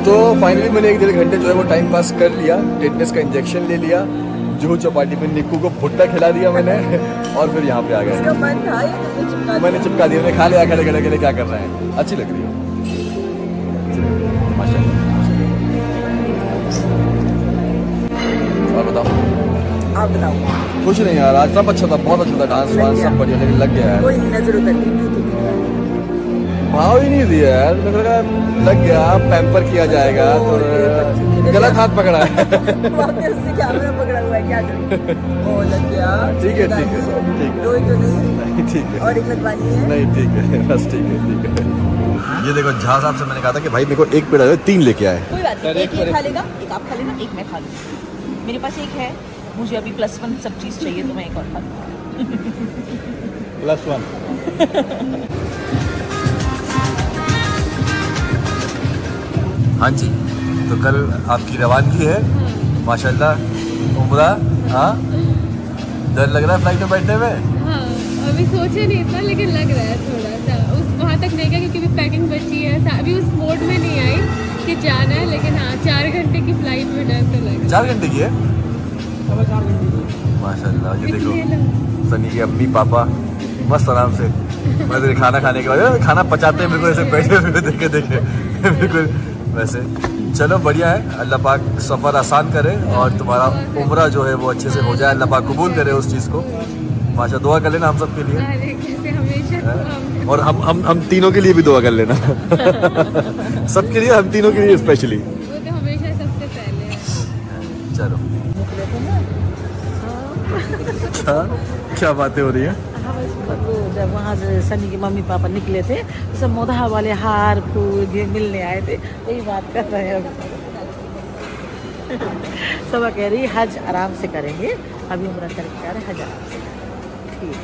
तो फाइनली मैंने 1-1.5 घंटे जो है वो टाइम पास कर लिया, टेटनेस का इंजेक्शन ले लिया, जुहू चौपाटी पे निक्कू को भुट्टा खिला दिया मैंने और फिर यहाँ पे आ इसका गए। मन था या तुमने चिपका मैंने चिपका दिया, मैंने खा लिया, खड़े खड़े खड़े क्या कर रहे हैं, अच्छी लग रही है माशाल्लाह। और बताओ, आप बताओ। कुछ नहीं यार, आज सब अच्छा था, बहुत अच्छा था, डांस वांस सब बढ़िया, लेकिन लग गया यार, कोई नहीं, नजर उतर गई थी। भाव ही नहीं दिया यार, मेरे को लगा लग गया, पैम्पर किया जाएगा तो गलत हाथ पकड़ा है। वापस से कैमरा पकड़ा हुआ है, क्या करूं? ओ लग गया। ठीक है ठीक है ठीक है, रोई तो नहीं? नहीं ठीक है, और एक लगवानी है? नहीं ठीक है, बस ठीक है। ये देखो झा साहब से मैंने कहा था कि भाई मेरे को एक पेड़ 3 लेके आए। कोई बात नहीं, एक ये खा लेगा, एक आप खा लेना, एक मैं खा लूँगी। मेरे पास एक है, मुझे अभी +1 सब चीज़ चाहिए तो मैं एक और खा लूँगी। +1। हाँ जी, तो कल आपकी रवानगी है माशाल्लाह, उम्रा। हाँ, डर लग रहा है फ्लाइट में बैठने में? हाँ, अभी सोचे नहीं था लेकिन लग रहा है थोड़ा सा, उस वहाँ तक नहीं गया क्योंकि अभी पैकिंग बची है, अभी उस मोड में नहीं आई कि जाना है, लेकिन हाँ 4 घंटे की फ्लाइट में डर तो लग रहा है। 4 घंटे की है माशाल्लाह। ये देखो सनी के अम्मी पापा मस्त आराम से, मैं खाना खाने के बाद खाना पचाते हैं मेरे को ऐसे बैठे हुए देखे देखे बिल्कुल वैसे। चलो बढ़िया है, अल्लाह पाक सफ़र आसान करे और तुम्हारा उम्रा जो है वो अच्छे से हो जाए, अल्लाह पाक कबूल करे उस चीज़ को। माशा दुआ कर लेना हम सब के लिए, अरे कैसे हमेशा और हम तीनों के लिए भी दुआ कर लेना। सबके लिए, हम तीनों के लिए स्पेशली। वो तो हमेशा सबसे पहले है। चलो अच्छा, क्या बातें हो रही हैं? हाँ, बस वो जब वहाँ से सनी के मम्मी पापा निकले थे तो सब मोधा वाले हार फूल ये मिलने आए थे, यही बात कर रहे हैं अभी। सब कह रही हज आराम से करेंगे, अभी उम्र करके आ रहे हज आराम से। ठीक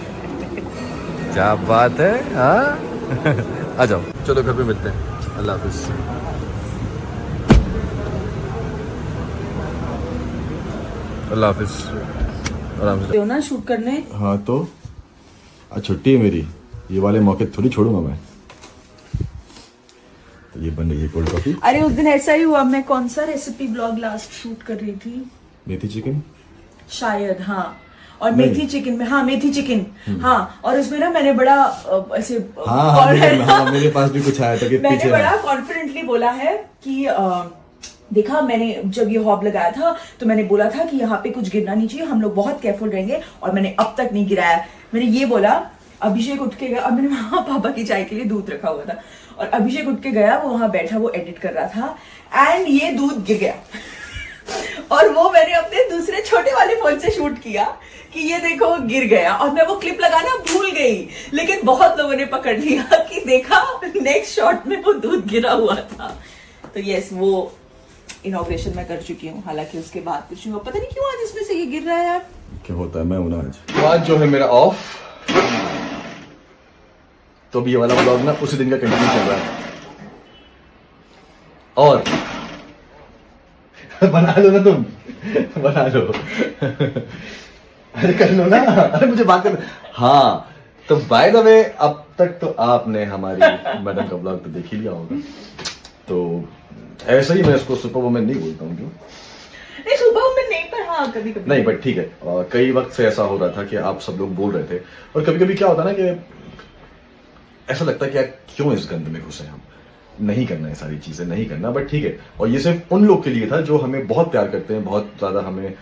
है, क्या बात है। हाँ आ जाओ, चलो घर पे मिलते हैं, अल्लाह हाफिज। अल्लाह हाफिज, आराम से। क्यों ना शूट करने? हाँ तो आज छुट्टी है मेरी, ये वाले मौके थोड़ी छोड़ूंगा मैं। तो ये बन रही है कोल्ड कॉफी। अरे उस दिन ऐसा ही हुआ, मैं कौन सा रेसिपी ब्लॉग लास्ट शूट कर रही थी, मेथी चिकन शायद, हाँ, और नहीं। मेथी चिकन में, हाँ मेथी चिकन, हाँ, और उसमें ना मैंने बड़ा ऐसे हाँ, मेरे पास भी कुछ आया था कि मैंने पीछे बड़ा कॉन्फिडेंटली बोला है कि देखा, मैंने जब ये हॉब लगाया था तो मैंने बोला था कि यहाँ पे कुछ गिरना नहीं चाहिए, हम लोग बहुत केयरफुल रहेंगे, और मैंने अब तक नहीं गिराया। मैंने ये बोला, अभिषेक उठ के गया, अब मैंने वहां पापा की चाय के लिए दूध रखा हुआ था, और अभिषेक उठ के गया, वो वहां बैठा, वो एडिट कर रहा था, एंड ये दूध गिर गया। और वो मैंने अपने दूसरे छोटे वाले फोन से शूट किया कि ये देखो वो गिर गया, और मैं वो क्लिप लगाना भूल गई, लेकिन बहुत लोगों ने पकड़ लिया कि देखा नेक्स्ट शॉट में वो दूध गिरा हुआ था। तो यस, वो इनॉग्रेशन में कर चुकी हूँ, हालांकि उसके बाद कुछ नहीं हुआ, पता नहीं क्यों आज इसमें से ये गिर रहा है यार। क्या होता है, मैं हूं ना आज। तो आज जो है मेरा ऑफ, तो भी ये वाला ब्लॉग ना उसी दिन का कंटिन्यू चल रहा है। और बना लो ना तुम, बना लो। अरे कर लो ना, अरे मुझे बात कर। हाँ तो बाय द वे, अब तक तो आपने हमारी मैडम का ब्लॉग तो देख ही लिया होगा, तो ऐसा ही मैं इसको सुपर वुमेन नहीं बोलता हूँ, क्यों नहीं सुबह में नहीं, पर हाँ कभी कभी नहीं, बट ठीक है। कई वक्त से ऐसा हो रहा था कि आप सब लोग बोल रहे थे, और कभी कभी क्या होता है ना कि ऐसा लगता है कि यार क्यों इस गंद में घुसे, हम नहीं करना है, सारी चीजें नहीं करना, बट ठीक है। और ये सिर्फ उन लोग के लिए था जो हमें बहुत प्यार करते हैं, बहुत ज्यादा हमें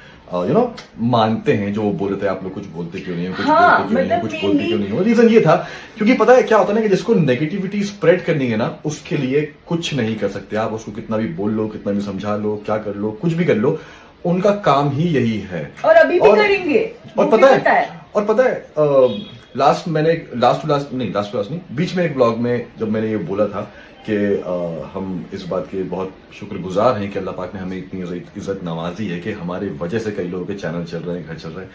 मानते हैं, जो बोल रहे थे आप लोग कुछ बोलते क्यों नहीं हो, कुछ हाँ, बोलते क्यों नहीं हो, मतलब कुछ बोलते क्यों नहीं हो। रीजन ये था क्योंकि पता है क्या होता है ना कि जिसको नेगेटिविटी स्प्रेड करनी है ना, उसके लिए कुछ नहीं कर सकते आप, उसको कितना भी बोल लो, कितना भी समझा लो, क्या कर लो, कुछ भी कर लो, उनका काम ही यही है, और अभी भी करेंगे। और पता है लास्ट नहीं, बीच में एक ब्लॉग में जब मैंने ये बोला था कि हम इस बात के बहुत शुक्रगुजार हैं कि अल्लाह पाक ने हमें इतनी इज्जत नवाजी है कि हमारे वजह से कई लोगों के चैनल चल रहे हैं, घर चल रहे हैं,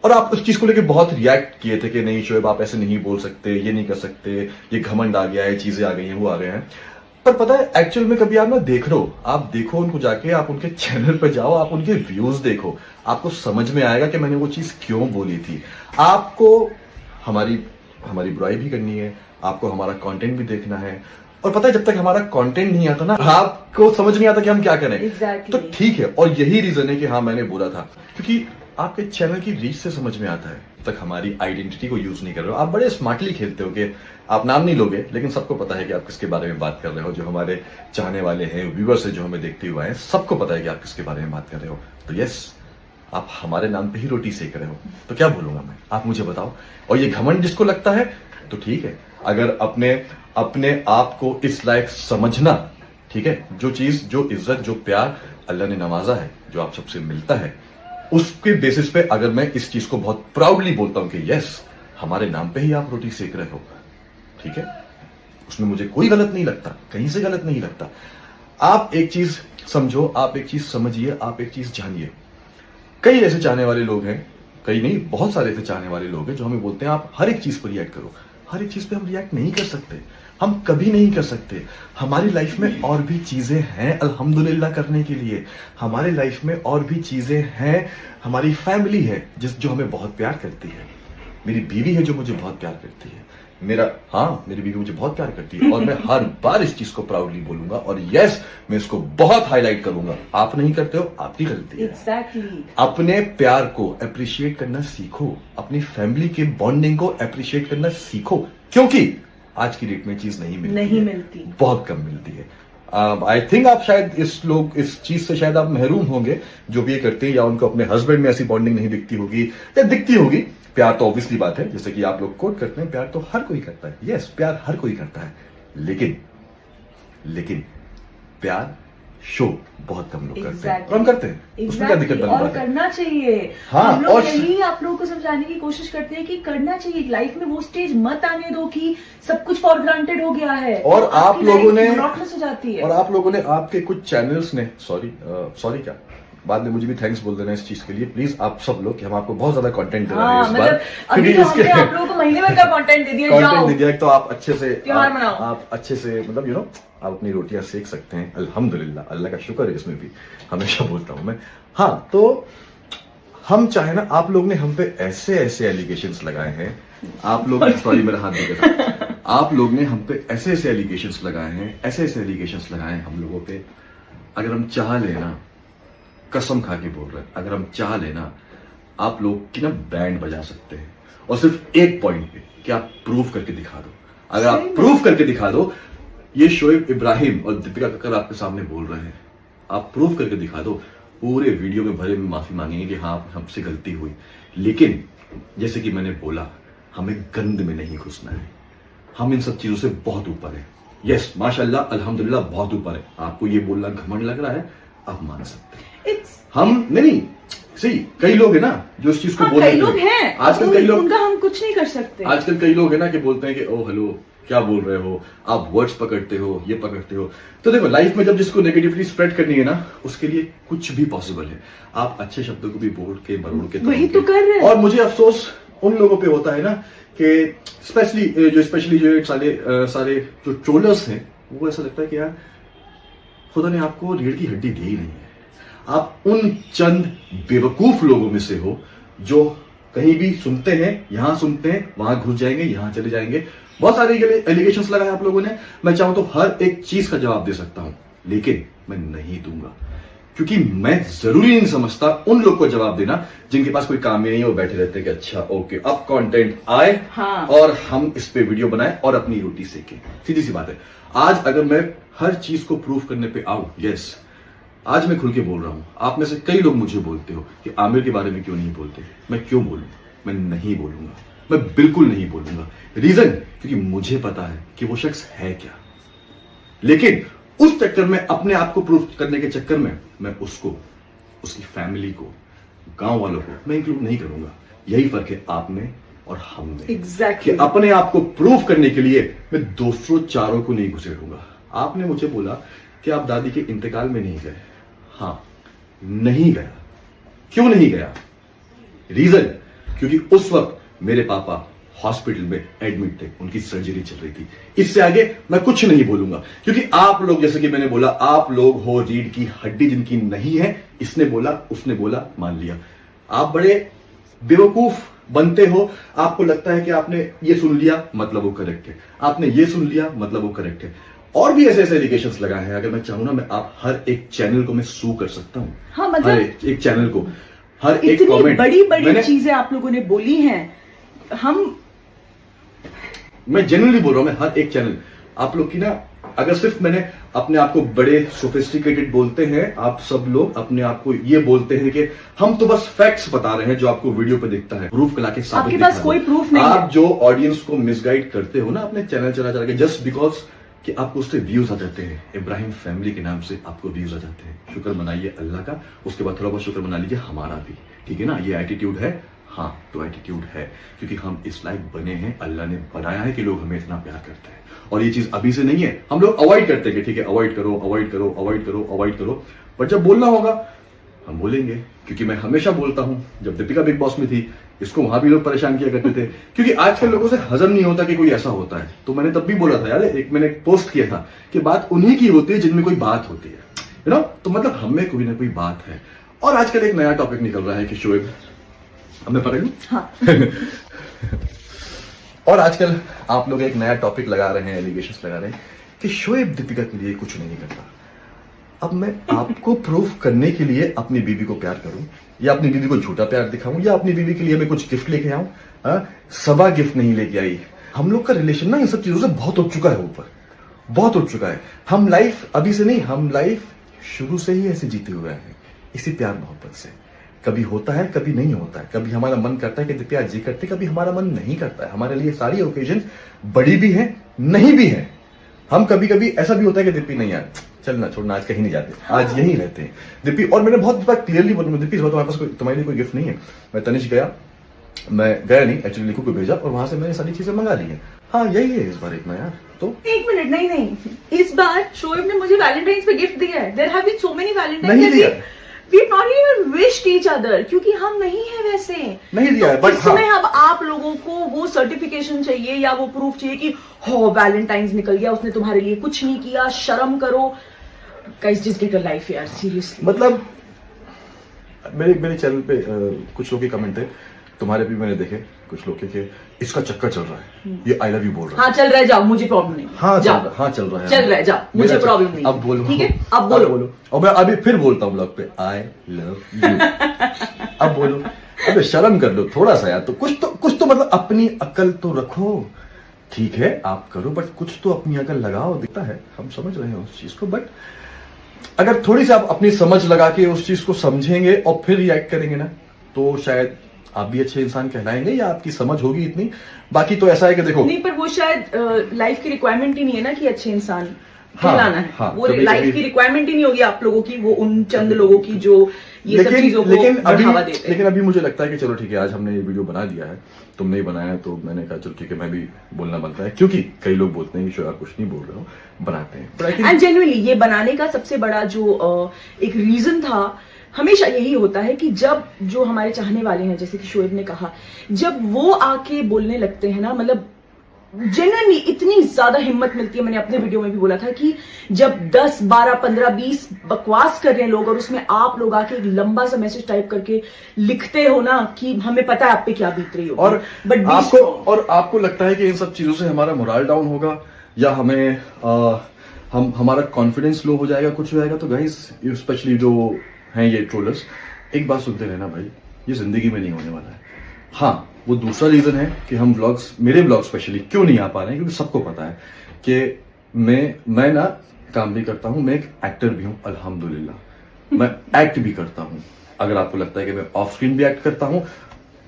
और आप उस चीज को लेके बहुत रिएक्ट किए थे कि नहीं शोएब आप ऐसे नहीं बोल सकते, ये नहीं कर सकते, ये घमंड आ गया है, चीजें आ गई हैं, वो आ गए हैं। पर पता है एक्चुअल में कभी आप ना देख लो, आप देखो उनको जाके, आप उनके चैनल पर जाओ, आप उनके व्यूज देखो, आपको समझ में आएगा कि मैंने वो चीज क्यों बोली थी। आपको हमारी बुराई भी करनी है, आपको हमारा कंटेंट भी देखना है, और पता है जब तक हमारा कंटेंट नहीं आता ना, आपको समझ नहीं आता कि हम क्या करें। Exactly. तो ठीक है, और यही रीजन है कि हाँ मैंने बोला था, क्योंकि आपके चैनल की रीच से समझ में आता है। तक हमारी आइडेंटिटी को यूज नहीं कर रहे हो, आप बड़े स्मार्टली खेलते हो कि आप नाम नहीं लोगे, लेकिन सबको पता है कि आप किसके बारे में बात कर रहे हो। जो हमारे चाहने वाले हैं, व्यूअर्स है, जो हमें देखते हुए हैं, सबको पता है कि आप किसके बारे में बात कर रहे हो। तो यस, आप हमारे नाम पे ही रोटी सेक रहे हो, तो क्या बोलूंगा मैं, आप मुझे बताओ। और ये घमंड जिसको लगता है तो ठीक है, अगर अपने आप को इस लायक समझना, ठीक है, जो चीज, जो इज्जत, जो प्यार अल्लाह ने नवाजा है, जो आप सबसे मिलता है, उसके बेसिस पे अगर मैं इस चीज को बहुत प्राउडली बोलता हूं कि यस, हमारे नाम पे ही आप रोटी सेक रहे हो, ठीक है, उसमें मुझे कोई गलत नहीं लगता, कहीं से गलत नहीं लगता। आप एक चीज समझो, आप एक चीज समझिए, आप एक चीज जानिए। कई ऐसे चाहने वाले लोग हैं, कई नहीं, बहुत सारे ऐसे चाहने वाले लोग हैं जो हमें बोलते हैं आप हर एक चीज पर रिएक्ट करो। हर एक चीज पे हम रिएक्ट नहीं कर सकते, हम कभी नहीं कर सकते। हमारी लाइफ में और भी चीजें हैं अल्हम्दुलिल्लाह करने के लिए। हमारी लाइफ में और भी चीजें हैं, हमारी फैमिली है जो हमें बहुत प्यार करती है, मेरी बीवी है जो मुझे बहुत प्यार करती है, मेरी बीवी मुझे बहुत प्यार करती है, और मैं हर बार इस चीज को प्राउडली बोलूंगा, और यस, मैं इसको बहुत हाईलाइट करूंगा। आप नहीं करते हो, आपकी गलती है। Exactly. अपने प्यार को अप्रिशिएट करना सीखो, अपनी फैमिली के बॉन्डिंग को अप्रिशिएट करना सीखो, क्योंकि आज की डेट में चीज नहीं मिलती, बहुत कम मिलती है। आई थिंक आप शायद इस चीज से शायद आप महरूम होंगे जो भी ये करते हैं, या उनको अपने हस्बैंड में ऐसी बॉन्डिंग नहीं दिखती होगी, या दिखती होगी। प्यार तो ऑब्वियसली बात है, जैसे कि आप लोग कोट करते हैं, प्यार तो हर कोई करता है, यस, प्यार हर कोई करता है, लेकिन प्यार शो बहुत कम लोग करते हैं, और हम करते हैं, उसमें क्या दिक्कत बनी और बात है? करना चाहिए। हाँ, हम लोग और यही आप लोगों को समझाने की कोशिश करते हैं कि करना चाहिए। लाइफ में वो स्टेज मत आने दो कि सब कुछ फॉर ग्रांटेड हो गया है, और तो आप आपकी लोगों life ने monotonous हो जाती है। और आप लोगों ने, आपके कुछ चैनल्स ने, सॉरी क्या, बाद में मुझे भी थैंक्स बोल देना इस चीज के लिए प्लीज, आप सब लोग, कि हम आपको बहुत ज्यादा कंटेंट दे रहे हैं इस बार, अभी तो हमने आप लोगों को महीने भर का कंटेंट दे दिया। कंटेंट दे दिया, तो आप अच्छे से त्योहार मनाओ। आप अच्छे से, मतलब आप अपनी रोटियां सेक सकते हैं, अल्हम्दुलिल्लाह, अल्लाह का शुक्र है इसमें भी, हमेशा बोलता हूं मैं। हाँ, तो हम चाहे ना, आप लोग ने हम पे ऐसे एलिगेशंस लगाए हैं, आप लोग, सॉरी मेरा हाथ दिख गया, आप लोग ने हम पे ऐसे एलिगेशंस लगाए हैं, ऐसे एलिगेशंस लगाए हैं हम लोगों पे। अगर हम चाह लेना, कसम खा के बोल रहे हैं, अगर हम चाह लेना, आप लोग की ना बैंड बजा सकते हैं, और सिर्फ एक पॉइंट पे, कि आप प्रूव करके दिखा दो। अगर आप प्रूव करके दिखा दो, ये शोएब इब्राहिम और दीपिका कक्कर आपके सामने बोल रहे हैं, आप प्रूव करके दिखा दो, पूरे वीडियो में भरे में माफी मांगेंगे कि हाँ हमसे गलती हुई, लेकिन जैसे कि मैंने बोला, हमें गंद में नहीं घुसना है, हम इन सब चीजों से बहुत ऊपर है। यस, माशाल्लाह, अल्हम्दुलिल्लाह, बहुत ऊपर है। आपको ये बोलना घमंड लग रहा है, आप मान सकते हैं। हम नहीं सही, कई लोग है ना जो इस चीज को बोलते हैं, कई लोग हैं, आजकल कई लोग, उनका हम कुछ नहीं कर सकते। आजकल कई लोग है ना कि बोलते हैं कि ओ हेलो, क्या बोल रहे हो आप, वर्ड्स पकड़ते हो, ये पकड़ते हो। तो देखो, लाइफ में जब जिसको नेगेटिविटी स्प्रेड करनी है ना, उसके लिए कुछ भी पॉसिबल है। आप अच्छे शब्दों को भी बोल के, मरोड़ के, वही तो कर रहे हैं। और मुझे अफसोस उन लोगों पे होता है ना कि स्पेशली जो सारे जो ट्रोलर्स हैं, वो ऐसा लगता है कि यार खुदा ने आपको रीढ़ की हड्डी दी ही नहीं है। आप उन चंद बेवकूफ लोगों में से हो जो कहीं भी सुनते हैं, यहां सुनते हैं, वहां घुस जाएंगे, यहां चले जाएंगे। बहुत सारे एलिगेशंस लगाए आप लोगों ने, मैं चाहूं तो हर एक चीज का जवाब दे सकता हूं, लेकिन मैं नहीं दूंगा, क्योंकि मैं जरूरी नहीं समझता उन लोग को जवाब देना जिनके पास कोई काम ही नहीं है, वो बैठे रहते हैं कि अच्छा ओके, अब कंटेंट आए, हाँ। और हम इस पे वीडियो बनाए और अपनी रोटी सेके। सीधी सी बात है। आज अगर मैं हर चीज को प्रूव करने पे आऊं, यस, आज मैं खुल के बोल रहा हूं। आप में से कई लोग मुझे बोलते हो कि आमिर के बारे में क्यों नहीं बोलते, मैं क्यों बोलूं, मैं नहीं बोलूंगा, मैं बिल्कुल नहीं बोलूंगा। रीजन, क्योंकि मुझे पता है कि वो शख्स है क्या, लेकिन उस चक्कर में, अपने आप को प्रूफ करने के चक्कर में, मैं उसको, उसकी फैमिली को, गांव वालों को मैं इंक्लूड नहीं करूंगा। यही फर्क है आप में और हम में। एग्जैक्टली। कि अपने आप को प्रूव करने के लिए मैं दूसरों चारों को नहीं घुसेड़ूंगा। आपने मुझे बोला कि आप दादी के इंतकाल में नहीं गए। हाँ, नहीं गया। क्यों नहीं गया? रीजन, क्योंकि उस वक्त मेरे पापा हॉस्पिटल में एडमिट थे, उनकी सर्जरी चल रही थी। इससे आगे मैं कुछ नहीं बोलूंगा, क्योंकि आप लोग, जैसे कि मैंने बोला, आप लोग हो रीढ़ की हड्डी जिनकी नहीं है। इसने बोला, उसने बोला, मान लिया। आप बड़े बेवकूफ बनते हो। आपको लगता है कि आपने ये सुन लिया मतलब वो करेक्ट है, आपने ये सुन लिया मतलब वो करेक्ट है। और भी ऐसे ऐसे एलिगेशंस लगाए हैं, अगर मैं चाहूँ ना, मैं आप हर एक चैनल को मैं सू कर सकता हूँ। हाँ, मतलब हर एक चैनल को, हर एक इतनी कमेंट, बड़ी बड़ी चीजें आप लोगों ने बोली हैं। मैं जेन्युइनली बोल रहा हूँ, मैं हर एक चैनल आप लोग की ना, अगर सिर्फ मैंने अपने आप को बड़े सोफिस्टिकेटेड बोलते हैं, आप सब लोग अपने आप को ये बोलते हैं कि हम तो बस फैक्ट्स बता रहे हैं जो आपको वीडियो पे दिखता है, प्रूफ कला के साबित आपके पास कोई प्रूफ नहीं है। आप जो ऑडियंस को मिसगाइड करते हो ना अपने चैनल चला के, जस्ट बिकॉज कि आपको उससे व्यूज आ जाते हैं, इब्राहिम फैमिली के नाम से आपको व्यूज आ जाते हैं, शुक्र मनाइए अल्लाह का, उसके बाद थोड़ा बहुत शुक्र मना लीजिए हमारा भी, ठीक है ना। ये एटीट्यूड है, हाँ तो एटीट्यूड है, क्योंकि हम इस लायक बने हैं, अल्लाह ने बनाया है कि लोग हमें इतना प्यार करते हैं। और ये चीज अभी से नहीं है, हम लोग अवॉइड करते हैं कि ठीक है अवॉइड करो अवॉइड करो अवॉइड करो अवॉइड करो, बट जब बोलना होगा हम बोलेंगे। क्योंकि मैं हमेशा बोलता हूं, जब दीपिका बिग बॉस में थी, इसको वहां भी लोग परेशान किया करते थे, क्योंकि आजकल लोगों से हजम नहीं होता कि कोई ऐसा होता है। तो मैंने तब भी बोला था यार, मैंने एक पोस्ट किया था कि बात उन्हीं की होती है जिनमें कोई बात होती है, यू नो। तो मतलब हमें कोई ना कोई बात है। और आजकल एक नया टॉपिक निकल रहा है कि शोएब, अब मैं पकड़ लूं? हाँ। और आजकल आप लोग एक नया टॉपिक लगा रहे हैं, एलिगेशंस लगा रहे हैं कि शोएब दीपिका के लिए कुछ नहीं करता। अब मैं आपको प्रूफ करने के लिए अपनी बीवी को प्यार करूं, या अपनी बीवी को झूठा प्यार दिखाऊं, या अपनी बीवी के लिए मैं कुछ गिफ्ट लेके आऊं? सवा गिफ्ट नहीं लेके आई। हम लोग का रिलेशन ना इन सब चीजों से बहुत उठ चुका है, ऊपर बहुत उठ चुका है। हम लाइफ अभी से नहीं, हम लाइफ शुरू से ही ऐसे जीते हुए हैं, इसी प्यार मोहब्बत से। कभी होता है, कभी नहीं होता है, कभी हमारा मन करता है कि दीपिका जी करते, कभी हमारा मन नहीं करता है। हमारे लिए सारी ओकेजन बड़ी भी है, नहीं भी है। हम कभी कभी ऐसा भी होता है कि दीपी नहीं यार चलना छोड़ना, आज कहीं नहीं जाते, आज यहीं रहते हैं दीपी। और मैंने बहुत बार क्लियरली बोला, दीपी तुम्हारे पास तुम्हारे लिए कोई गिफ्ट नहीं है। मैं तनिष गया, मैं गया नहीं एक्चुअली, लिखू को भेजा और वहां से मैंने सारी चीजें मंगा ली है। हाँ यही है इस बार इतना यार। तो एक मिनट, नहीं, इस बार शोएब ने मुझे वैलेंटाइंस पे गिफ्ट दिया है। There have been so many नहीं वैलेंटाइंस दिया, we not even wished each other, क्योंकि हम नहीं है वैसे। नहीं दिया है, तो बट इस समय अब आप लोगों को वो सर्टिफिकेशन चाहिए या वो प्रूफ चाहिए कि हो वैलेंटाइंस निकल गया, उसने तुम्हारे लिए कुछ नहीं किया, शर्म करो। Guys just get a life यार, सीरियसली। मतलब मेरे चैनल पे कुछ लोग के कमेंट थे, तुम्हारे भी मैंने देखे, कुछ लोग के इसका चक्कर चल रहा है, ये आई लव यू बोल रहा है। हाँ चल रहा है, जाओ, मुझे प्रॉब्लम नहीं। हाँ जाओ, हाँ चल रहा है, चल रहा है, जाओ, मुझे प्रॉब्लम नहीं। अब बोलो, ठीक है, अब बोलो। और मैं अभी फिर बोलता हूँ ब्लॉग पे, आई लव यू। अब बोलो, अबे शर्म कर लो थोड़ा सा यार, तो कुछ तो मतलब अपनी अकल तो रखो। ठीक है आप करो, बट कुछ तो अपनी अकल लगाओ। दिखता है हम समझ रहे हैं उस चीज को, बट अगर थोड़ी सी आप अपनी समझ लगा के उस चीज को समझेंगे और फिर रिएक्ट करेंगे ना, तो शायद आप भी अच्छे इंसान कहलाएंगे, या आपकी समझ होगी इतनी। बाकी तो ऐसा है कि देखो, नहीं, पर वो शायद लाइफ की रिक्वायरमेंट ही नहीं है ना कि अच्छे इंसान हाँ, कहलाना है। हाँ, वो कभी- लाइफ कभी- की रिक्वायरमेंट ही नहीं होगी आप लोगों की, वो उन चंद लोगों की जो ये सब चीजों को बढ़ावा देते हैं। लेकिन अभी मुझे लगता है कि चलो ठीक है, आज हमने ये वीडियो बना दिया है, तुमने ही बनाया है, तो मैंने कहा चलो ठीक है, मैं भी बोलना बनता है, क्योंकि कई लोग बोलते हैं कि शो आप कुछ नहीं बोल रहे हो, बनाते हैं। एंड जेन्युइनली ये बनाने का सबसे बड़ा जो एक रीजन था, हमेशा यही होता है कि जब जो हमारे चाहने वाले हैं, जैसे कि शोएब ने कहा, जब वो आके बोलने लगते हैं ना, मतलब जेन्युइनली इतनी ज्यादा हिम्मत मिलती है। मैंने अपने वीडियो में भी बोला था कि जब 10, 12, 15, 20 बकवास कर रहे हैं लोग, और उसमें आप लोग आके एक लंबा सा मैसेज टाइप करके लिखते हो ना कि हमें पता है आप पे क्या बीत रही हो, और बट आपको लगता है कि इन सब चीजों से हमारा मोरल डाउन होगा, या हमें हमारा कॉन्फिडेंस लो हो जाएगा, कुछ हो जाएगा। तो गाइस स्पेशली जो हैं ये ट्रोलर्स, एक बात सुनते रहना भाई, ये जिंदगी में नहीं होने वाला है। हाँ वो दूसरा रीजन है कि हम व्लॉग्स, मेरे व्लॉग स्पेशली क्यों नहीं आ पा रहे हैं, क्योंकि सबको पता है कि मैं ना काम भी करता हूं, मैं एक एक्टर भी हूं अल्हम्दुलिल्लाह, मैं एक्ट भी करता हूं। अगर आपको लगता है कि मैं ऑफ स्क्रीन भी एक्ट करता हूं,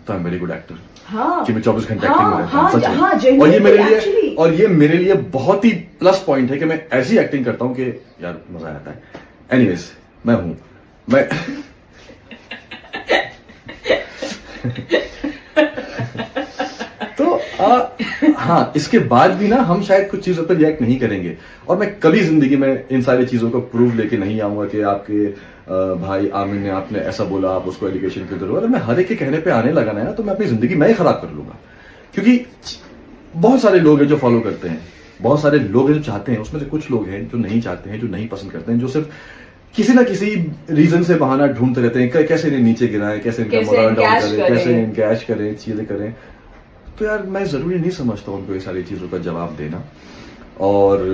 तो I am very good actor. हाँ, कि मैं 24 घंटे हाँ, एक्टिंग में रहता हूं, हाँ, सच में। हाँ, और ये मेरे लिए बहुत ही प्लस पॉइंट है कि मैं ऐसी एक्टिंग करता हूं कि यार मजा आता है। एनीवेज मैं तो हाँ, इसके बाद भी ना हम शायद कुछ चीजों पर रिएक्ट नहीं करेंगे, और मैं कभी जिंदगी में इन सारी चीजों को प्रूव लेके नहीं आऊंगा कि आपके भाई आमिर ने आपने ऐसा बोला, आप उसको एलिगेशन क्यों दे। अगर मैं हर एक के कहने पे आने लगा ना, तो मैं अपनी जिंदगी मैं ही खराब कर लूंगा। क्योंकि बहुत सारे लोग हैं जो फॉलो करते हैं, बहुत सारे लोग हैं जो चाहते हैं, उसमें से कुछ लोग हैं जो नहीं चाहते हैं, जो नहीं पसंद करते हैं, जो सिर्फ किसी ना किसी रीजन से बहाना ढूंढते रहते हैं, कैसे इन्हें नीचे गिराएं, कैसे इनका मोरल डाउन करें, कैसे इनकैश करें, चीजें करें। तो यार मैं जरूरी नहीं समझता उनको ये सारी चीजों का जवाब देना। और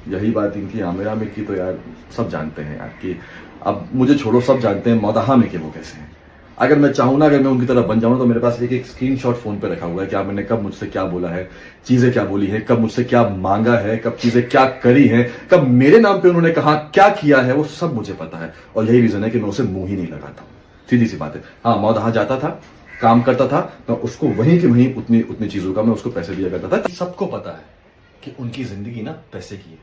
यही बात इनकी आमिर आमिर की तो यार सब जानते हैं यार कि अब मुझे छोड़ो, सब जानते हैं मौदाहा में कि वो कैसे हैं। अगर मैं चाहूँ ना, अगर मैं उनकी तरह बन जाऊँ तो मेरे पास एक स्क्रीनशॉट फोन पे रखा हुआ है कि मैंने कब मुझसे क्या बोला है, चीजें क्या बोली है, कब मुझसे क्या मांगा है, कब चीजें क्या करी है, कब मेरे नाम पे उन्होंने कहा क्या किया है, वो सब मुझे पता है। और यही रीजन है कि मैं उसे मुंह ही नहीं लगाता हूँ, सीधी सी बात है। हाँ, मौदाहा जाता था, काम करता था, मैं उसको वहीं की वहीं उतनी चीजों का मैं उसको पैसे दिया करता था। सबको पता है कि उनकी जिंदगी ना पैसे की है,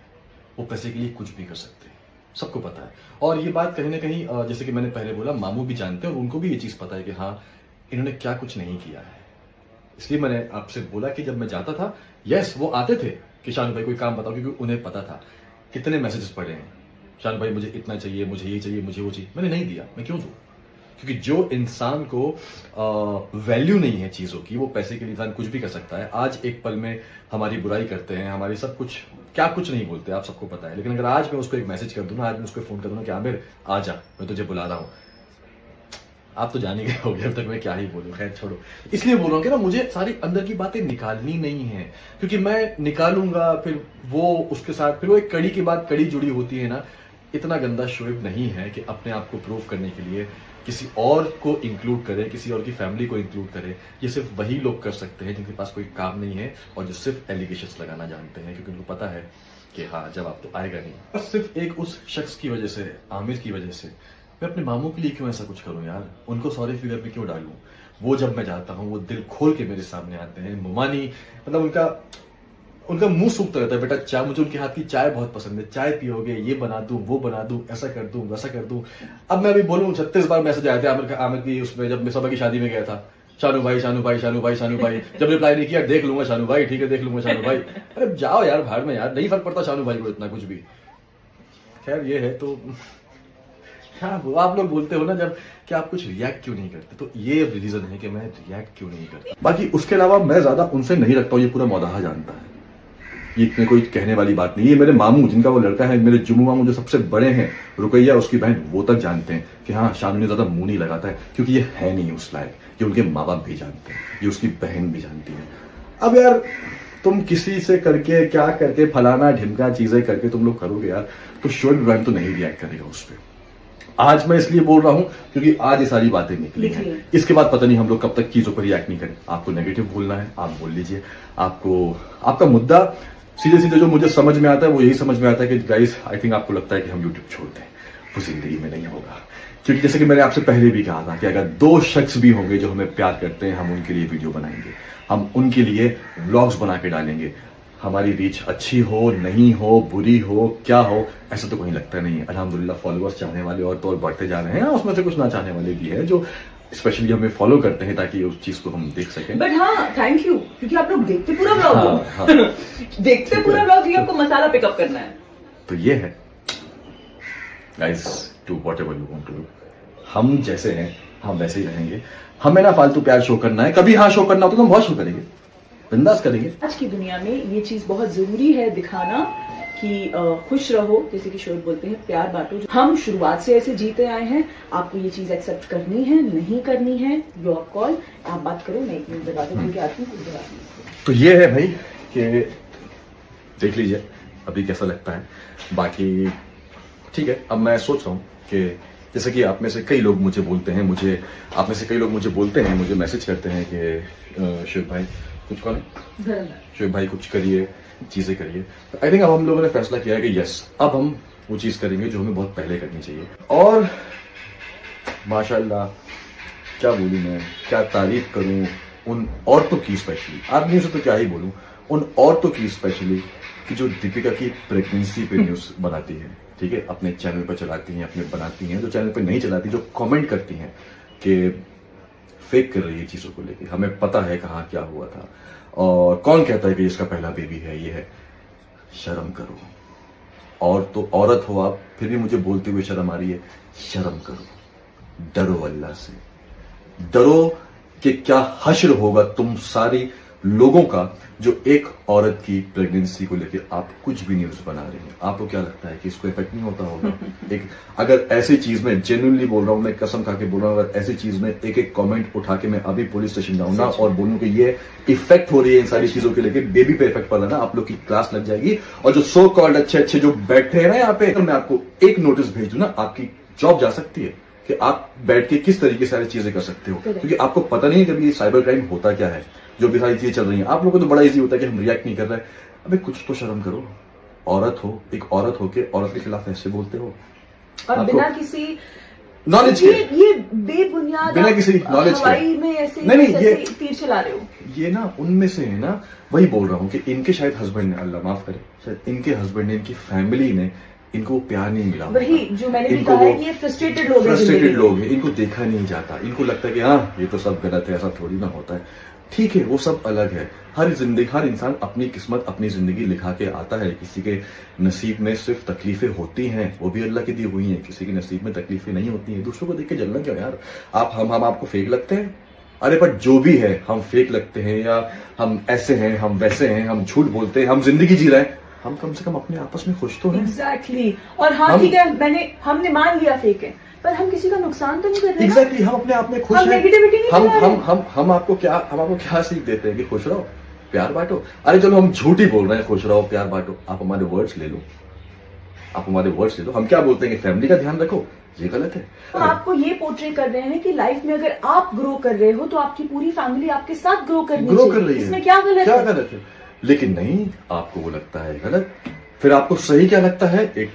वो पैसे के लिए कुछ भी कर सकते हैं, सबको पता है। और ये बात कहीं ना कहीं जैसे कि मैंने पहले बोला, मामू भी जानते हैं और उनको भी ये चीज पता है कि हाँ इन्होंने क्या कुछ नहीं किया है। इसलिए मैंने आपसे बोला कि जब मैं जाता था, यस वो आते थे कि शानू भाई कोई काम बताओ, क्योंकि उन्हें पता था कितने मैसेजेस पड़े हैं, शानू भाई मुझे इतना चाहिए, मुझे ये चाहिए, मुझे वो चाहिए। मैंने नहीं दिया, मैं क्यों दूं? क्योंकि जो इंसान को वैल्यू नहीं है चीजों की, वो पैसे के लिए इंसान कुछ भी कर सकता है। आज एक पल में हमारी बुराई करते हैं, हमारी सब कुछ क्या कुछ नहीं बोलते, आप सबको पता है। लेकिन अगर आज मैं उसको एक मैसेज कर दूं ना, आज मैं उसको फोन कर दूं ना कि आमिर आ जा, मैं तुझे बुला रहा हूं, आप तो जान ही गए होगे अब तक मैं क्या ही बोलूं। खैर छोड़ो, इसलिए बोल रहा हूं कि ना मुझे सारी अंदर की बातें निकालनी नहीं है, क्योंकि मैं निकालूंगा फिर वो उसके साथ फिर वो एक कड़ी के बाद कड़ी जुड़ी होती है ना। इतना गंदा शोएब नहीं है कि अपने आप को प्रूव करने के लिए किसी और को इंक्लूड करे, किसी और की फैमिली को इंक्लूड करे। ये सिर्फ वही लोग कर सकते हैं जिनके पास कोई काम नहीं है और जो सिर्फ एलिगेशंस लगाना जानते हैं, क्योंकि उनको पता है कि हाँ जवाब तो आएगा नहीं। और सिर्फ एक उस शख्स की वजह से, आमिर की वजह से, मैं अपने मामू के लिए क्यों ऐसा कुछ करूं यार, उनको सॉरी फिगर में क्यों डालूं। वो जब मैं जाता हूँ वो दिल खोल के मेरे सामने आते हैं, मुमानी मतलब उनका मुंह सूखता रहता है, बेटा चाय, मुझे उनके हाथ की चाय बहुत पसंद है, चाय पियोगे, ये बना दूं, वो बना दूं, ऐसा कर दूं, वैसा कर दूं। अब मैं अभी बोलूं 36 बार मैसेज आए थे आमिर की उसमें, जब मैं सबा की शादी में गया था, शानू भाई शानू भाई शानू भाई शानू भाई। जब रिप्लाई नहीं किया, देख लूंगा शानू भाई, ठीक है देख लूंगा शानू भाई। अरे जाओ यार भाड़ में यार, नहीं फर्क पड़ता शानू भाई को इतना कुछ भी। खैर ये है तो हाँ, वो आप लोग बोलते हो ना जब कि आप कुछ रिएक्ट क्यों नहीं करते, तो ये रीजन है कि मैं रिएक्ट क्यों नहीं करता। बाकी उसके अलावा मैं ज्यादा उनसे नहीं रखता हूँ, ये पूरा मौदाहा जानता है, ये इतने कोई कहने वाली बात नहीं है। मेरे मामू, जिनका वो लड़का है, मेरे जुम्मू मामू जो सबसे बड़े हैं, रुकैया उसकी बहन, वो तक जानते हैं कि हाँ शानू ने ज्यादा मुंह नहीं लगाता है, क्योंकि ये है नहीं उस लायक। ये उनके माँ बाप भी जानते हैं, ये उसकी बहन भी जानती है। अब यार तुम किसी से करके क्या करके फलाना ढिमका चीजें करके तुम लोग करोगे यार, तो शोएब इब्राहिम तो नहीं रिएक्ट करेगा उस पर। आज मैं इसलिए बोल रहा हूं क्योंकि आज ये सारी बातें निकली हैं। इसके बाद पता नहीं हम लोग कब तक चीजों पर रिएक्ट नहीं करें। आपको नेगेटिव बोलना है आप बोल लीजिए, आपका मुद्दा सीधे सीधे जो मुझे समझ में आता है वो यही समझ में आता है कि गाइस आई थिंक आपको लगता है कि हम यूट्यूब छोड़ दें, वो जिंदगी में नहीं होगा। क्योंकि जैसे कि मैंने आपसे पहले भी कहा था कि अगर 2 शख्स भी होंगे जो हमें प्यार करते हैं, हम उनके लिए वीडियो बनाएंगे, हम उनके लिए व्लॉग्स बना के डालेंगे। हमारी रीच अच्छी हो, नहीं हो, बुरी हो, क्या हो, ऐसा तो कहीं लगता नहीं है। अल्हम्दुलिल्लाह फॉलोअर्स चाहने वाले और तो और बढ़ते जा रहे हैं, उसमें से कुछ ना चाहने वाले भी हैं जो स्पेशली हमें फॉलो करते हैं ताकि उस चीज को हम देख सकें। बट हाँ थैंक यू, क्योंकि आप लोग देखते पूरा ब्लॉग हो। हाँ। देखते पूरा ब्लॉग, ये आपको मसाला पिकअप करना है। तो ये है guys, do whatever you want to do. हम जैसे हैं हम वैसे ही रहेंगे, हमें ना फालतू प्यार शो करना है। कभी हाँ शो करना हो तो हम बहुत शो करेंगे, बिंदास करेंगे। आज की दुनिया में ये चीज बहुत जरूरी है दिखाना कि खुश रहो, जैसे कि शोएब बोलते हैं प्यार बांटो। हम शुरुआत से ऐसे जीते आए हैं, आपको ये चीज एक्सेप्ट करनी है नहीं करनी है, योर कॉल। आप बात करो, मैं 1 मिनट में बातें बोल के आती हूँ। तो ये है भाई कि देख लीजिए अभी कैसा लगता है। बाकी ठीक है, अब मैं सोच रहा हूँ कि जैसे कि आप में से कई लोग मुझे बोलते हैं, मुझे मैसेज करते हैं कि शोएब भाई कुछ करें, शोएब भाई कुछ करिए, चीजें करिए। तो आई थिंक अब हम लोगों ने फैसला किया है कि यस, अब हम वो चीज करेंगे जो हमें बहुत पहले करनी चाहिए। और माशाल्लाह क्या बोलूं मैं, क्या तारीफ करूं उन औरतों की, स्पेशली आदमियों से तो क्या ही बोलूं, उन औरतों की स्पेशली कि जो दीपिका की प्रेगनेंसी पे न्यूज बनाती है, ठीक है, अपने चैनल पर चलाती हैं, अपने बनाती हैं। जो चैनल पर नहीं चलाती, जो कमेंट करती हैं कि फेक कर रही है चीजों को लेके, हमें पता है कहाँ क्या हुआ था और कौन कहता है कि इसका पहला बेबी है, ये है। शर्म करो। और तो औरत हो आप, फिर भी मुझे बोलते हुए शर्म आ रही है, शर्म करो, डरो अल्लाह से, डरो कि क्या हश्र होगा तुम सारी लोगों का जो एक औरत की प्रेगनेंसी को लेके आप कुछ भी न्यूज बना रहे हैं, आपको क्या लगता है कि इसको इफेक्ट नहीं होता होगा? एक अगर ऐसी चीज में जेन्युइनली बोल रहा हूं, मैं कसम खा के बोल रहा हूं, अगर ऐसी चीज में एक एक कमेंट उठा के मैं अभी पुलिस स्टेशन जाऊंगा और बोलूं कि ये इफेक्ट हो रही है इन सारी चीजों के लेके, बेबी पे इफेक्ट पड़ रहा है ना, आप लोग की क्लास लग जाएगी। और जो सो कॉल्ड अच्छे अच्छे जो बैठे हैं ना यहाँ पे, मैं आपको एक नोटिस भेज दूं ना, आपकी जॉब जा सकती है कि आप बैठ के किस तरीके से सारी चीजें कर सकते हो, क्योंकि आपको पता नहीं है कभी ये साइबर क्राइम होता क्या है, जो भी सारी चीजें चल रही हैं। आप लोगों को तो बड़ा इजी होता है कि हम रिएक्ट नहीं कर रहे हैं। अबे कुछ तो शर्म करो, औरत हो, एक औरत हो के औरत के खिलाफ ऐसे बोलते हो और आपको बिना किसी नॉलेज के, ये बेबुनियाद बिना किसी knowledge के। हवाई में ऐसे नहीं, ये तीर चला रहे हो। ये ना उनमें से है ना, वही बोल रहा हूँ कि इनके शायद हस्बैंड ने, अल्लाह माफ करे, शायद इनके हस्बैंड ने, इनकी फैमिली ने इनको प्यार नहीं मिला, वही जो मैंने भी इनको कहा है कि ये फ्रस्ट्रेटेड लोग हैं, फ्रस्ट्रेटेड लोग हैं, इनको देखा नहीं जाता, इनको लगता है कि हाँ ये तो सब गलत है, ऐसा थोड़ी ना होता है। ठीक है, वो सब अलग है। हर इंसान अपनी किस्मत, अपनी जिंदगी लिखा के आता है। किसी के नसीब में सिर्फ तकलीफें होती हैं, वो भी अल्लाह की दी हुई हैं। किसी के नसीब में तकलीफें नहीं होती हैं। दूसरों को देख के जलना क्यों यार? आप हम आपको फेक लगते हैं? अरे पर जो भी है, हम फेक लगते हैं या हम ऐसे हैं, हम वैसे हैं, हम झूठ बोलते हैं, हम जिंदगी जी रहे हैं, हम कम से कम अपने आपस में खुश तो हैं। एग्जैक्टली। और हाँ ठीक है, हमने मान लिया फेक है, पर हम किसी का नुकसान तो नहीं कर रहे। एग्जैक्टली, हम अपने आप में खुश हम हैं। नेगेटिविटी नहीं फैला रहे। हम आपको क्या सीख देते हैं कि खुश रहो, प्यार बांटो। अरे चलो हम झूठ ही बोल रहे हैं, खुश रहो, प्यार बांटो। आप हमारे वर्ड्स ले लो, हम क्या बोलते हैं कि फैमिली का ध्यान रखो, ये गलत है। तो आपको ये पोर्ट्रे कर रहे हैं कि लाइफ में अगर आप ग्रो कर रहे हो तो आपकी पूरी फैमिली आपके साथ ग्रो कर रही है। इसमें क्या गलत है? लेकिन नहीं, आपको वो लगता है गलत। फिर आपको सही क्या लगता है? एक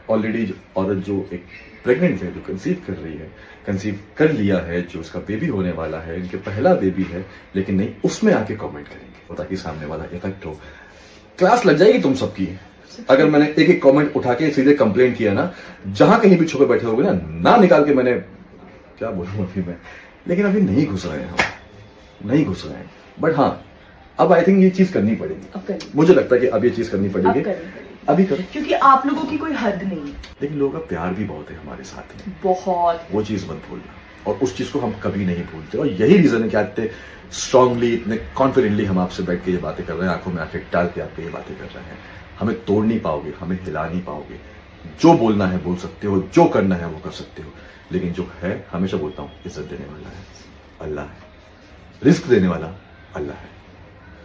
ऑलरेडी औरत जो एक प्रेग्नेंट है, जो कंसीव कर रही है, कंसीव कर लिया है, जो उसका बेबी होने वाला है, इनके पहला बेबी है, लेकिन नहीं, उसमें आके कमेंट करेंगे ताकि सामने वाला इफेक्ट हो। क्लास लग जाएगी तुम सबकी। अगर मैंने एक एक कमेंट उठा के सीधे कंप्लेंट किया ना, जहां कहीं भी छुपे बैठे होगे ना निकाल के, मैंने क्या बोलूं अभी मैं, लेकिन अभी नहीं घुस रहे हैं हम, नहीं घुस रहे हैं। बट हाँ, अब आई थिंक ये चीज करनी पड़ेगी। मुझे लगता है कि अब ये चीज करनी पड़ेगी, अभी करो, क्योंकि आप लोगों की कोई हद नहीं है। लेकिन लोगों का प्यार भी बहुत है हमारे साथ में, बहुत। वो चीज मत भूलना, और उस चीज को हम कभी नहीं भूलते। और यही रीजन है कि इतने स्ट्रांगली, इतने कॉन्फिडेंटली हम आपसे बैठ के ये बातें कर रहे हैं, आंखों में आंखें डाल के आपके ये बातें कर रहे हैं। हमें तोड़ नहीं पाओगे, हमें हिला नहीं पाओगे। जो बोलना है बोल सकते हो, जो करना है वो कर सकते हो, लेकिन जो है, हमेशा बोलता हूँ, इज्जत देने वाला है अल्लाह है, रिस्क देने वाला अल्लाह है।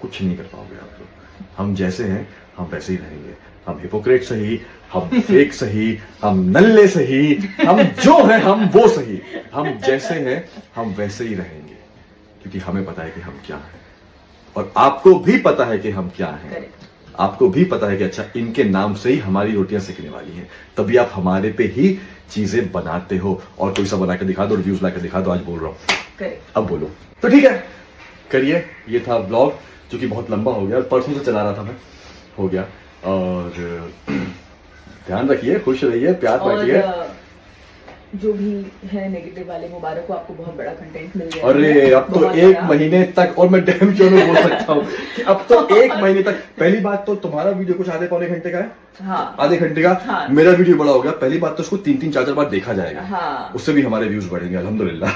कुछ नहीं कर पाओगे आप लोग। हम जैसे हैं हम वैसे ही रहेंगे। हम हिपोक्रेट सही, हम फेक सही, हम नल्ले सही, हम जो हैं हम वो सही, हम जैसे हैं हम वैसे ही रहेंगे, क्योंकि हमें पता है कि हम क्या हैं, और आपको भी पता है कि हम क्या हैं। आपको भी पता है कि अच्छा, इनके नाम से ही हमारी रोटियां सिकने वाली हैं, तभी आप हमारे पे ही चीजें बनाते हो। और कोई सा बना के दिखा दो, रिव्यूज ला के दिखा दो, आज बोल रहा हूं, अब बोलो तो ठीक है, करिए। ये था ब्लॉग जो कि बहुत लंबा हो गया, परसों से चला रहा था मैं, हो गया। और ध्यान रखिए, खुश रहिए, प्यार बांटिए। जो भी है नेगेटिव वाले, मुबारक हो, आपको बहुत बड़ा कंटेंट मिल गया। अरे अब तो 1 महीने तक, और मैं डैम शो में बोल सकता हूँ कि अब तो 1 महीने तक। पहली बात तो तुम्हारा वीडियो कुछ आधे पौने घंटे का है, हाँ, आधे घंटे का। हाँ, मेरा वीडियो बड़ा हो गया। पहली बात तो उसको 3-3, 4-4 बार देखा जाएगा, हाँ, उससे भी हमारे व्यूज बढ़ेंगे अल्हम्दुलिल्लाह।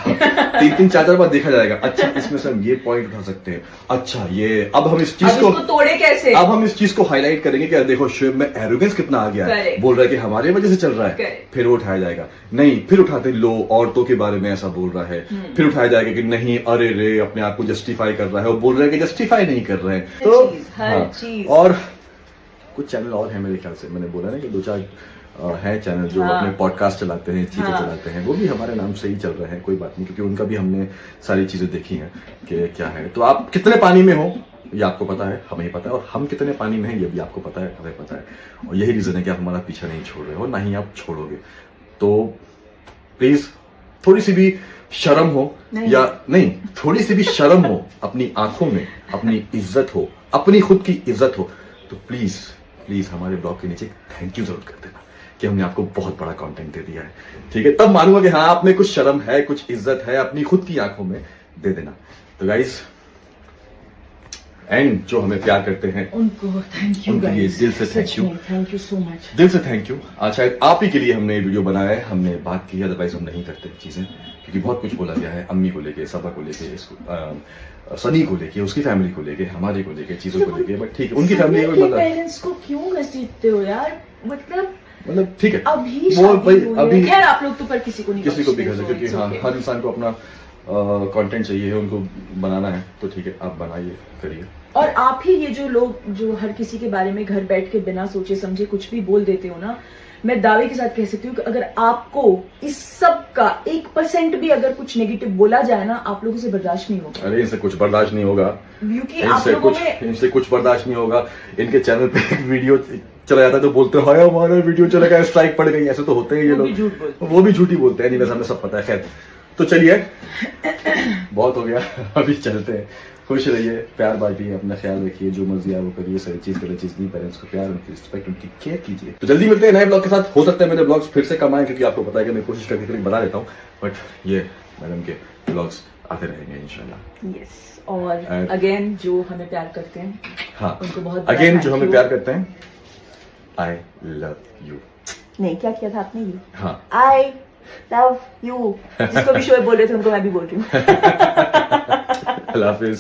3-3, 4-4 बार देखा जाएगा। अच्छा, इसमें से हम ये पॉइंट उठा सकते हैं, अच्छा ये, अब हम इस चीज को तोड़े कैसे, अब हम इस चीज को हाईलाइट करेंगे कि देखो शुएब में एरोगेंस कितना आ गया है, बोल रहा है कि हमारे वजह से चल रहा है। फिर वो उठाया जाएगा, नहीं, फिर उठाते लो औरतों के बारे में ऐसा बोल रहा है, फिर उठाया जाएगा कि नहीं, अरे रे, अपने आप को जस्टिफाई कर रहा है, वो बोल रहा है कि जस्टिफाई नहीं कर रहे हैं। तो हाँ, और कुछ चैनल और है मेरे ख्याल से, मैंने बोला ना कि 2-4 हैं चैनल जो अपने पॉडकास्ट चलाते हैं, चीजें चलाते हैं, वो भी हमारे नाम से ही चल रहे हैं। कोई बात नहीं, क्योंकि उनका भी हमने सारी चीजें देखी हैं कि क्या है। तो आप कितने पानी में हो ये आपको पता है, हमें पता है, और हम कितने पानी में हैं ये भी आपको पता है, हमें पता है। और यही रीजन है कि आप हमारा पीछा नहीं छोड़ रहे हो, ना ही आप छोड़ोगे। तो प्लीज थोड़ी सी भी शर्म हो, या नहीं, थोड़ी सी भी शर्म हो, अपनी आंखों में अपनी इज्जत हो, अपनी खुद की इज्जत हो, तो प्लीज प्लीज हमारे ब्लॉग के नीचे थैंक यू जरूर कर देना कि हमने आपको बहुत बड़ा कंटेंट दे दिया है। ठीक है, तब मानूंगा कि हाँ, आप में कुछ शर्म है, कुछ इज्जत है, अपनी खुद की आंखों में दे देना। तो गाइस, एंड जो हमें प्यार करते हैं उनको थैंक यू उनके लिए गाइस, दिल से thank you. Thank you so much. दिल से थैंक यू। आज शायद आप ही के लिए हमने ये वीडियो बनाया है, हमने बात की है, अदरवाइज हम नहीं करते चीजें, क्योंकि बहुत कुछ बोला गया है अम्मी को लेके, सबा को लेके, सनी को लेके, उसकी फैमिली को लेके, हमारे को लेके, चीजों को लेके, बट ठीक है उनकी फैमिली को बता, पेरेंट्स को क्यों घसीटते हो यार, मतलब ठीक है अभी वो शादी भाई हुई है। अभी खैर आप लोग तो पर किसी को नहीं किसी को भी बख्शते, कर so सकते, क्योंकि it's हाँ okay. हर इंसान को अपना कंटेंट चाहिए है, उनको बनाना है, तो ठीक है आप बनाइए, करिए। और आप ही ये जो लोग जो हर किसी के बारे में घर बैठ के बिना सोचे समझे कुछ भी बोल देते हो ना, मैं दावे के साथ कह सकती हूँ कि अगर आपको इस सब का 1% भी अगर कुछ नेगेटिव बोला जाए ना, आप लोगों से बर्दाश्त नहीं होगा, अरे इनसे कुछ बर्दाश्त नहीं होगा, क्योंकि आप लोगों में इनसे कुछ बर्दाश्त नहीं होगा। इनके चैनल पे एक वीडियो चला जाता है तो बोलते हैं हाय हमारा वीडियो चला गया, स्ट्राइक पड़ गई, ऐसे तो होते हैं ये वो भी लोग, झूठ बोलते वो भी झूठी बोलते हैं, नहीं वैसे हमें सब पता है। खैर तो चलिए बहुत हो गया, अभी चलते हैं, खुश रहिए, प्यार बांटिए, अपना ख्याल रखिए, जो मर्जी है वो करिए, सारी चीज गलत चीज नहीं, पेरेंट्स को प्यार, उनकी रिस्पेक्ट, उनकी केयर कीजिए। तो जल्दी मिलते हैं नए ब्लॉग के साथ। हो सकता है मेरे ब्लॉग्स फिर से कम आए, क्योंकि आपको पता है कि मैं कोशिश करके बना लेता हूँ, बट ये मैडम के ब्लॉग्स आते रहेंगे इंशाल्लाह। यस, और अगेन जो हमें प्यार करते हैं हाँ उनको बहुत अगेन thank जो हमें you. प्यार करते हैं, आई लव यू। नहीं, क्या किया था आपने? ये हाँ आई लव यू, जिसको भी शोएब बोल रहे थे उनको मैं भी बोल रही हूँ। अल्लाह हाफिज।